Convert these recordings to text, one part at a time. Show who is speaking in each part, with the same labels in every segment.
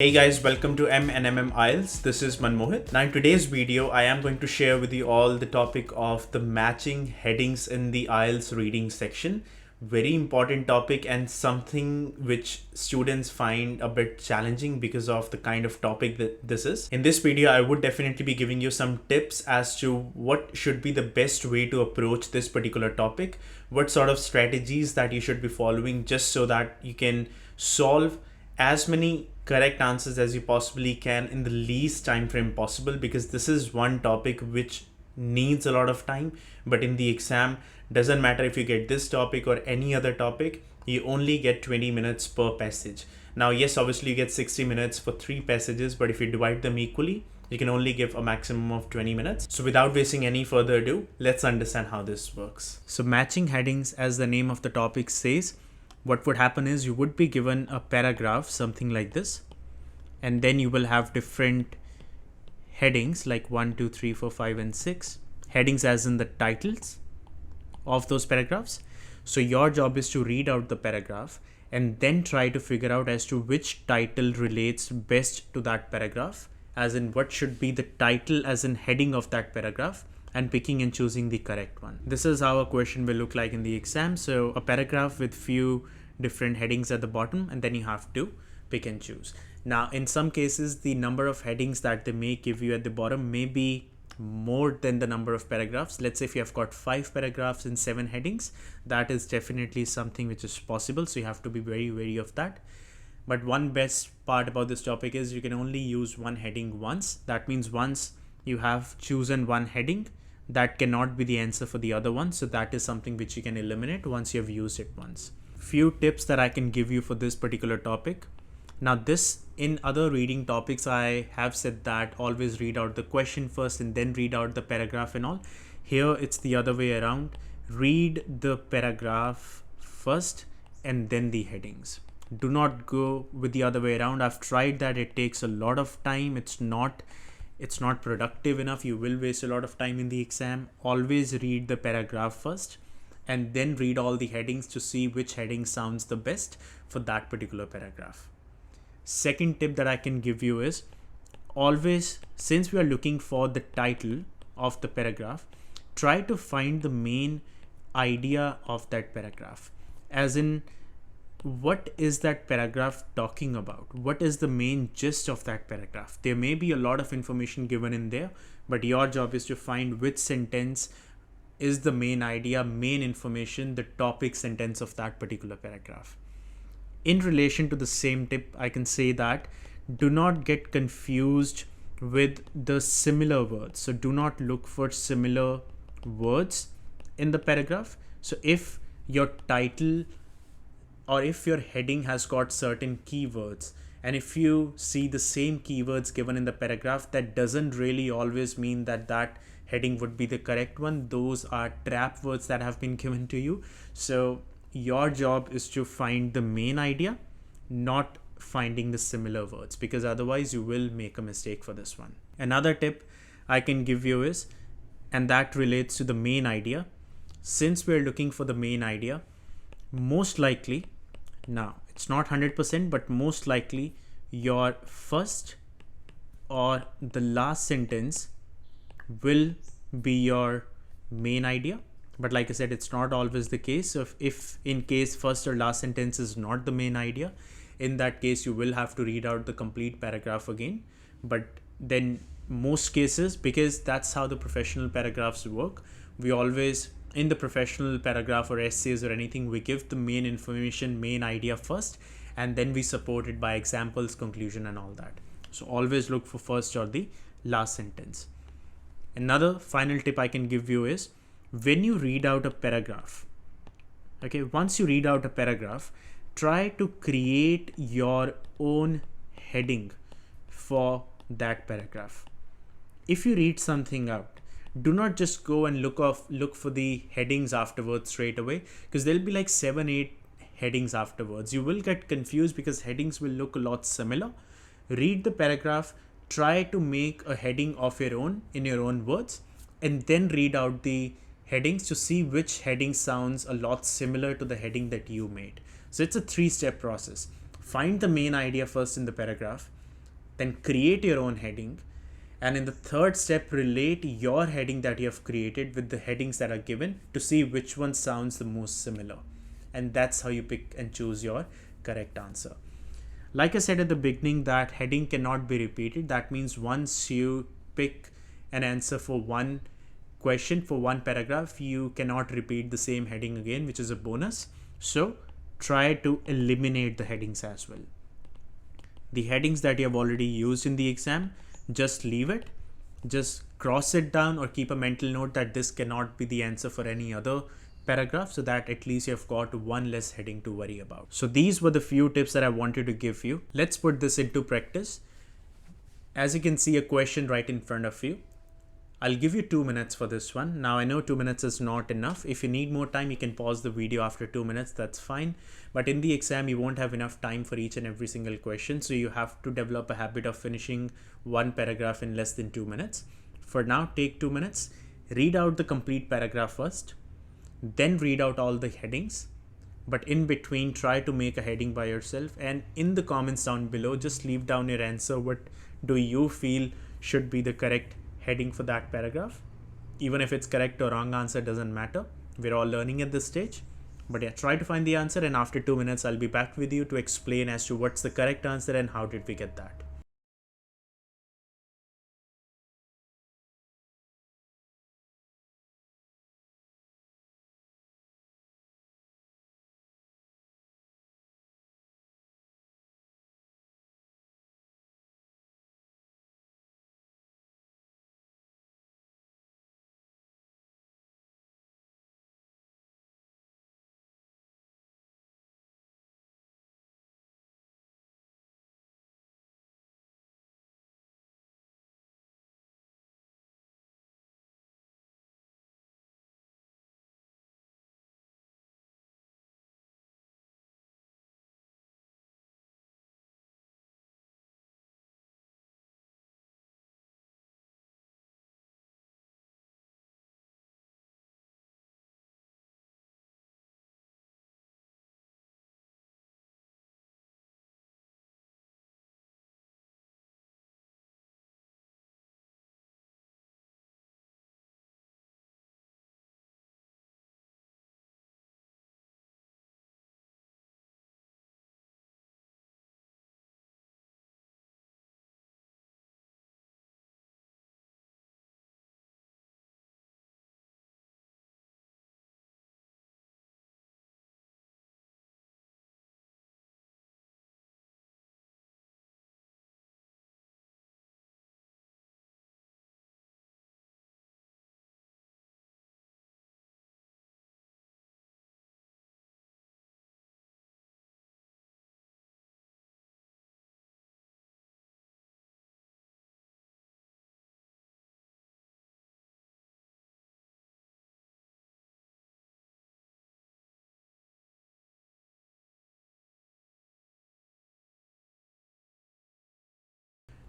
Speaker 1: Hey guys, welcome to M&MM IELTS. This is Manmohit. Now in today's video, I am going to share with you all the topic of the matching headings in the IELTS reading section. Very important topic and something which students find a bit challenging because of the kind of topic that this is. In this video, I would definitely be giving you some tips as to what should be the best way to approach this particular topic, what sort of strategies that you should be following just so that you can solve as many correct answers as you possibly can in the least time frame possible, because this is one topic which needs a lot of time, but in the exam doesn't matter if you get this topic or any other topic, you only get 20 minutes per passage. Now yes, obviously you get 60 minutes for 3 passages, but if you divide them equally, you can only give a maximum of 20 minutes. So without wasting any further ado, let's understand how this works. So matching headings, as the name of the topic says, what would happen is you would be given a paragraph, something like this, and then you will have different headings like 1, 2, 3, 4, 5, and 6. Headings as in the titles of those paragraphs. So your job is to read out the paragraph and then try to figure out as to which title relates best to that paragraph, as in what should be the title as in heading of that paragraph, and picking and choosing the correct one. This is how a question will look like in the exam. So a paragraph with few different headings at the bottom, and then you have to pick and choose. Now, in some cases, the number of headings that they may give you at the bottom may be more than the number of paragraphs. Let's say if you have got 5 paragraphs and 7 headings, that is definitely something which is possible. So you have to be very wary of that. But one best part about this topic is you can only use one heading once. That means once you have chosen one heading, that cannot be the answer for the other one. So that is something which you can eliminate once you have used it once. Few tips that I can give you for this particular topic. Now this, in other reading topics, I have said that always read out the question first and then read out the paragraph and all. Here it's the other way around. Read the paragraph first and then the headings. Do not go with the other way around. I've tried that. It takes a lot of time. It's not productive enough. You will waste a lot of time in the exam. Always read the paragraph first and then read all the headings to see which heading sounds the best for that particular paragraph. Second tip that I can give you is always, since we are looking for the title of the paragraph, try to find the main idea of that paragraph, as in what is that paragraph talking about? What is the main gist of that paragraph? There may be a lot of information given in there, but your job is to find which sentence is the main idea, main information, the topic sentence of that particular paragraph. In relation to the same tip, I can say that do not get confused with the similar words. So do not look for similar words in the paragraph. So if your title or if your heading has got certain keywords, and if you see the same keywords given in the paragraph, that doesn't really always mean that that heading would be the correct one. Those are trap words that have been given to you. So your job is to find the main idea, not finding the similar words, because otherwise you will make a mistake for this one. Another tip I can give you is, and that relates to the main idea, since we're looking for the main idea, most likely, now it's not 100%, but most likely your first or the last sentence will be your main idea. But like I said, it's not always the case. So if in case first or last sentence is not the main idea, in that case you will have to read out the complete paragraph again. But then most cases, because that's how the professional paragraphs work, we always, in the professional paragraph or essays or anything, we give the main information, main idea first, and then we support it by examples, conclusion, and all that. So always look for first or the last sentence. Another final tip I can give you is, when you read out a paragraph, okay, once you read out a paragraph, try to create your own heading for that paragraph. If you read something out, do not just go and look for the headings afterwards straight away, because there'll be like 7-8 headings afterwards. You will get confused because headings will look a lot similar. Read the paragraph, try to make a heading of your own in your own words, and then read out the headings to see which heading sounds a lot similar to the heading that you made. So it's a 3-step process. Find the main idea first in the paragraph, then create your own heading, and in the third step, relate your heading that you have created with the headings that are given to see which one sounds the most similar. And that's how you pick and choose your correct answer. Like I said at the beginning, that heading cannot be repeated. That means once you pick an answer for one question, for one paragraph, you cannot repeat the same heading again, which is a bonus. So try to eliminate the headings as well. The headings that you have already used in the exam, just leave it. Just cross it down or keep a mental note that this cannot be the answer for any other paragraph, so that at least you've got one less heading to worry about. So these were the few tips that I wanted to give you. Let's put this into practice. As you can see, a question right in front of you. I'll give you 2 minutes for this one. Now I know 2 minutes is not enough. If you need more time, you can pause the video after 2 minutes, that's fine. But in the exam, you won't have enough time for each and every single question. So you have to develop a habit of finishing one paragraph in less than 2 minutes. For now, take 2 minutes, read out the complete paragraph first, then read out all the headings. But in between, try to make a heading by yourself. And in the comments down below, just leave down your answer. What do you feel should be the correct heading for that paragraph? Even if it's correct or wrong answer, doesn't matter. We're all learning at this stage. But yeah, try to find the answer, and after 2 minutes, I'll be back with you to explain as to what's the correct answer and how did we get that.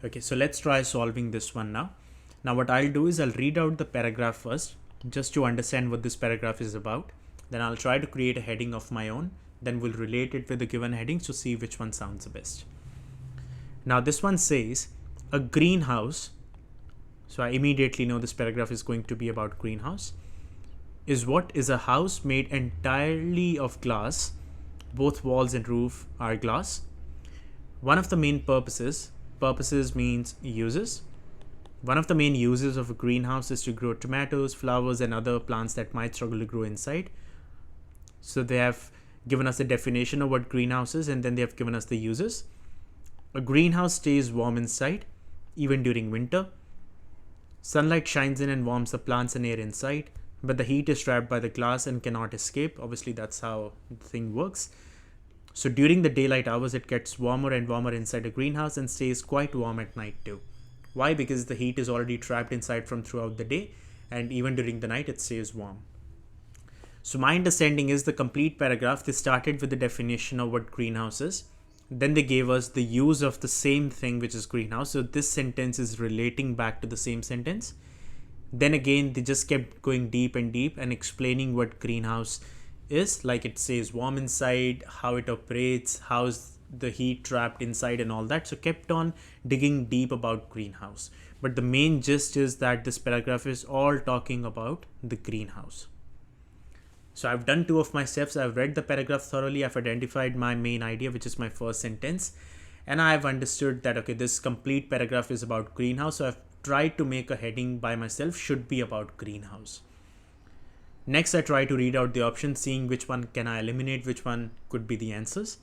Speaker 1: Okay, so let's try solving this one now. Now what I'll do is I'll read out the paragraph first, just to understand what this paragraph is about. Then I'll try to create a heading of my own. Then we'll relate it with the given headings to see which one sounds the best. Now this one says, a greenhouse. So I immediately know this paragraph is going to be about greenhouse. Is what is a house made entirely of glass. Both walls and roof are glass. One of the main purposes means uses. One of the main uses of a greenhouse is to grow tomatoes, flowers, and other plants that might struggle to grow inside. So they have given us the definition of what greenhouse is, and then they have given us the uses. A greenhouse stays warm inside, even during winter. Sunlight shines in and warms the plants and air inside, but the heat is trapped by the glass and cannot escape. Obviously, that's how the thing works. So during the daylight hours, it gets warmer and warmer inside a greenhouse and stays quite warm at night too. Why? Because the heat is already trapped inside from throughout the day, and even during the night, it stays warm. So my understanding is the complete paragraph, they started with the definition of what greenhouse is. Then they gave us the use of the same thing, which is greenhouse. So this sentence is relating back to the same sentence. Then again, they just kept going deep and deep and explaining what greenhouse is. Like it says warm inside, how it operates, how the heat trapped inside and all that. So kept on digging deep about greenhouse. But the main gist is that this paragraph is all talking about the greenhouse. So I've done 2 of my steps. I've read the paragraph thoroughly. I've identified my main idea, which is my first sentence. And I've understood that, okay, this complete paragraph is about greenhouse. So I've tried to make a heading by myself, should be about greenhouse. Next, I try to read out the options, seeing which one can I eliminate, which one could be the answers.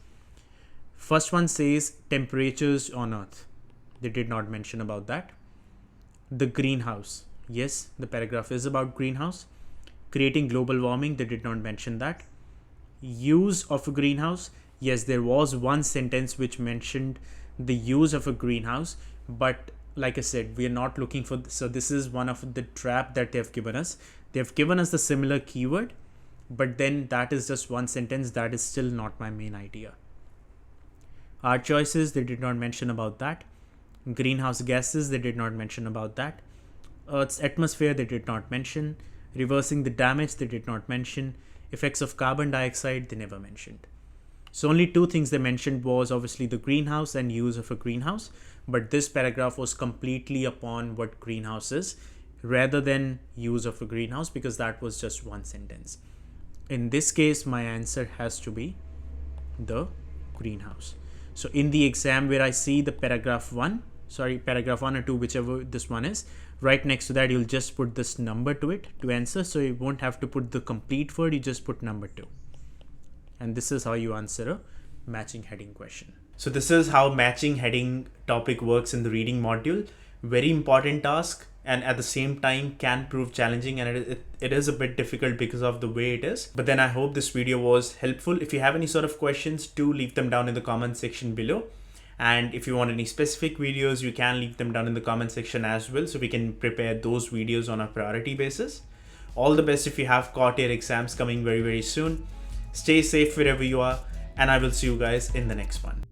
Speaker 1: First one says temperatures on Earth. They did not mention about that. The greenhouse. Yes, the paragraph is about greenhouse. Creating global warming. They did not mention that. Use of a greenhouse. Yes, there was one sentence which mentioned the use of a greenhouse, but like I said, we are not looking for this. So this is one of the trap that they have given us. They have given us the similar keyword, but then that is just one sentence. That is still not my main idea. Our choices, they did not mention about that. Greenhouse gases, they did not mention about that. Earth's atmosphere, they did not mention. Reversing the damage, they did not mention. Effects of carbon dioxide, they never mentioned. So only 2 things they mentioned was obviously the greenhouse and use of a greenhouse. But this paragraph was completely upon what greenhouse is rather than use of a greenhouse, because that was just one sentence. In this case, my answer has to be the greenhouse. So in the exam where I see the paragraph 1 or 2, whichever this one is, right next to that, you'll just put this number to it to answer. So you won't have to put the complete word, you just put number 2. And this is how you answer a matching heading question. So this is how matching heading topic works in the reading module. Very important task, and at the same time can prove challenging, and it is a bit difficult because of the way it is. But then I hope this video was helpful. If you have any sort of questions, do leave them down in the comment section below. And if you want any specific videos, you can leave them down in the comment section as well, so we can prepare those videos on a priority basis. All the best if you have quarter exams coming very, very soon. Stay safe wherever you are, and I will see you guys in the next one.